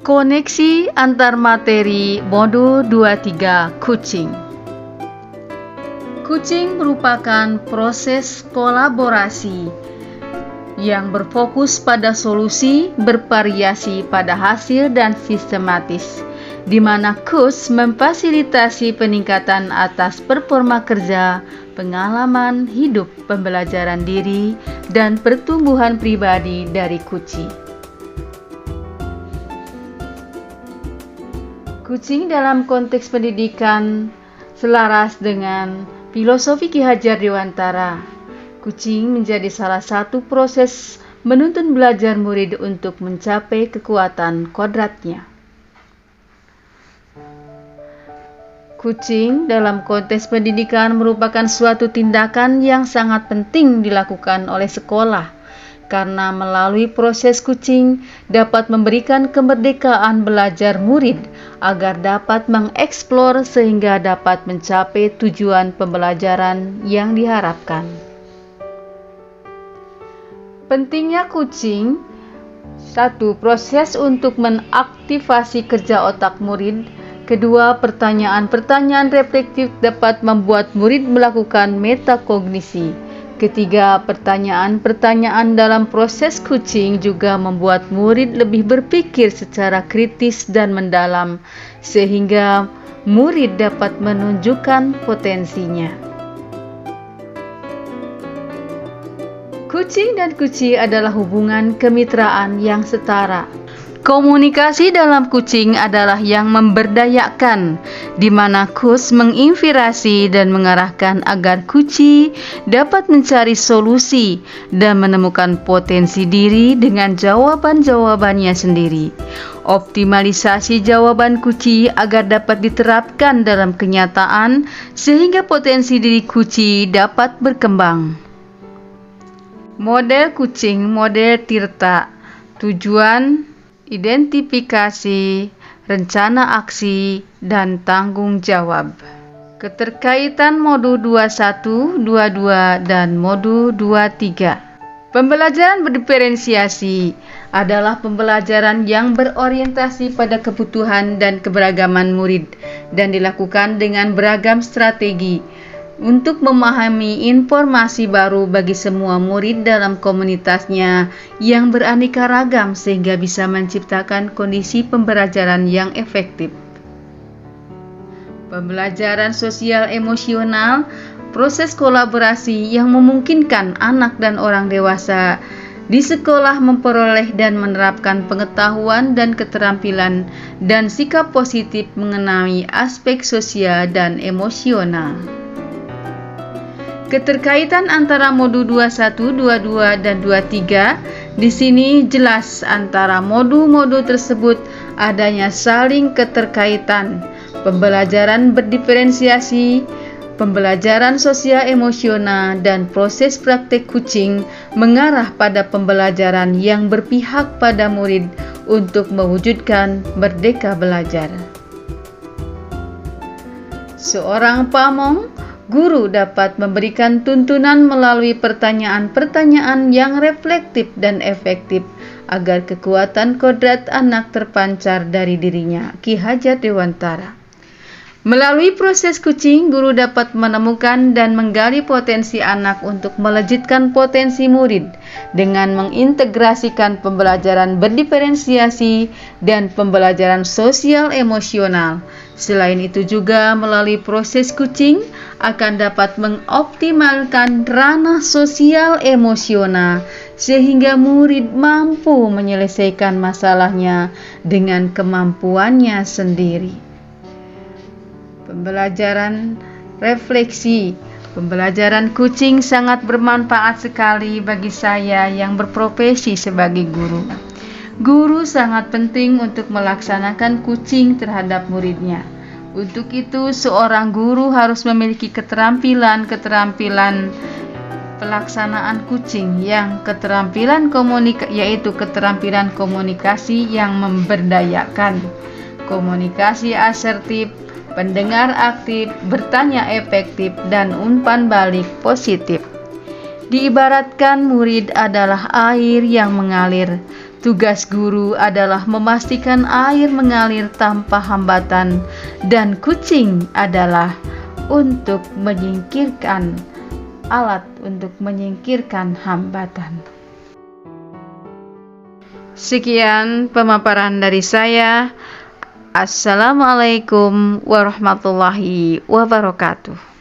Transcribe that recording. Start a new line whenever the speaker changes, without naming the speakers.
Koneksi antar materi modul 23 kucing. Kucing merupakan proses kolaborasi yang berfokus pada solusi, bervariasi pada hasil dan sistematis, di mana KUS memfasilitasi peningkatan atas performa kerja, pengalaman hidup, pembelajaran diri, dan pertumbuhan pribadi dari kucing. Kucing dalam konteks pendidikan selaras dengan filosofi Ki Hajar Dewantara. Kucing menjadi salah satu proses menuntun belajar murid untuk mencapai kekuatan kodratnya. Kucing dalam konteks pendidikan merupakan suatu tindakan yang sangat penting dilakukan oleh sekolah, karena melalui proses kucing dapat memberikan kemerdekaan belajar murid agar dapat mengeksplor sehingga dapat mencapai tujuan pembelajaran yang diharapkan. Pentingnya kucing: 1. Proses untuk mengaktifasi kerja otak murid. 2. Pertanyaan-pertanyaan reflektif dapat membuat murid melakukan metakognisi. 3. Pertanyaan-pertanyaan dalam proses kucing juga membuat murid lebih berpikir secara kritis dan mendalam, sehingga murid dapat menunjukkan potensinya. Kucing dan kuci adalah hubungan kemitraan yang setara. Komunikasi dalam kucing adalah yang memberdayakan, di mana KUS menginspirasi dan mengarahkan agar kuci dapat mencari solusi dan menemukan potensi diri dengan jawaban-jawabannya sendiri. Optimalisasi jawaban kuci agar dapat diterapkan dalam kenyataan sehingga potensi diri kuci dapat berkembang. Model kucing, model Tirta. Tujuan: identifikasi, rencana aksi, dan tanggung jawab. Keterkaitan modul 21, 22, dan modul 23. Pembelajaran berdiferensiasi adalah pembelajaran yang berorientasi pada kebutuhan dan keberagaman murid dan dilakukan dengan beragam strategi untuk memahami informasi baru bagi semua murid dalam komunitasnya yang beraneka ragam sehingga bisa menciptakan kondisi pembelajaran yang efektif. Pembelajaran sosial emosional, proses kolaborasi yang memungkinkan anak dan orang dewasa di sekolah memperoleh dan menerapkan pengetahuan dan keterampilan dan sikap positif mengenai aspek sosial dan emosional. Keterkaitan antara modul 21, 22, dan 23. Di sini jelas antara modul-modul tersebut adanya saling keterkaitan. Pembelajaran berdiferensiasi, pembelajaran sosial emosional, dan proses praktek kucing mengarah pada pembelajaran yang berpihak pada murid untuk mewujudkan merdeka belajar. Seorang pamong, guru dapat memberikan tuntunan melalui pertanyaan-pertanyaan yang reflektif dan efektif agar kekuatan kodrat anak terpancar dari dirinya. Ki Hajar Dewantara. Melalui proses kucing, guru dapat menemukan dan menggali potensi anak untuk melejitkan potensi murid dengan mengintegrasikan pembelajaran berdiferensiasi dan pembelajaran sosial emosional. Selain itu juga melalui proses kucing akan dapat mengoptimalkan ranah sosial emosional sehingga murid mampu menyelesaikan masalahnya dengan kemampuannya sendiri. Pembelajaran refleksi. Pembelajaran kucing sangat bermanfaat sekali bagi saya yang berprofesi sebagai guru. Guru sangat penting untuk melaksanakan kucing terhadap muridnya. Untuk itu, seorang guru harus memiliki keterampilan pelaksanaan kucing yang yaitu keterampilan komunikasi yang memberdayakan, komunikasi asertif, pendengar aktif, bertanya efektif, dan umpan balik positif. Diibaratkan murid adalah air yang mengalir, Tugas guru adalah memastikan air mengalir tanpa hambatan, dan kucing adalah untuk menyingkirkan alat untuk menyingkirkan hambatan. Sekian pemaparan dari saya. Assalamualaikum warahmatullahi wabarakatuh.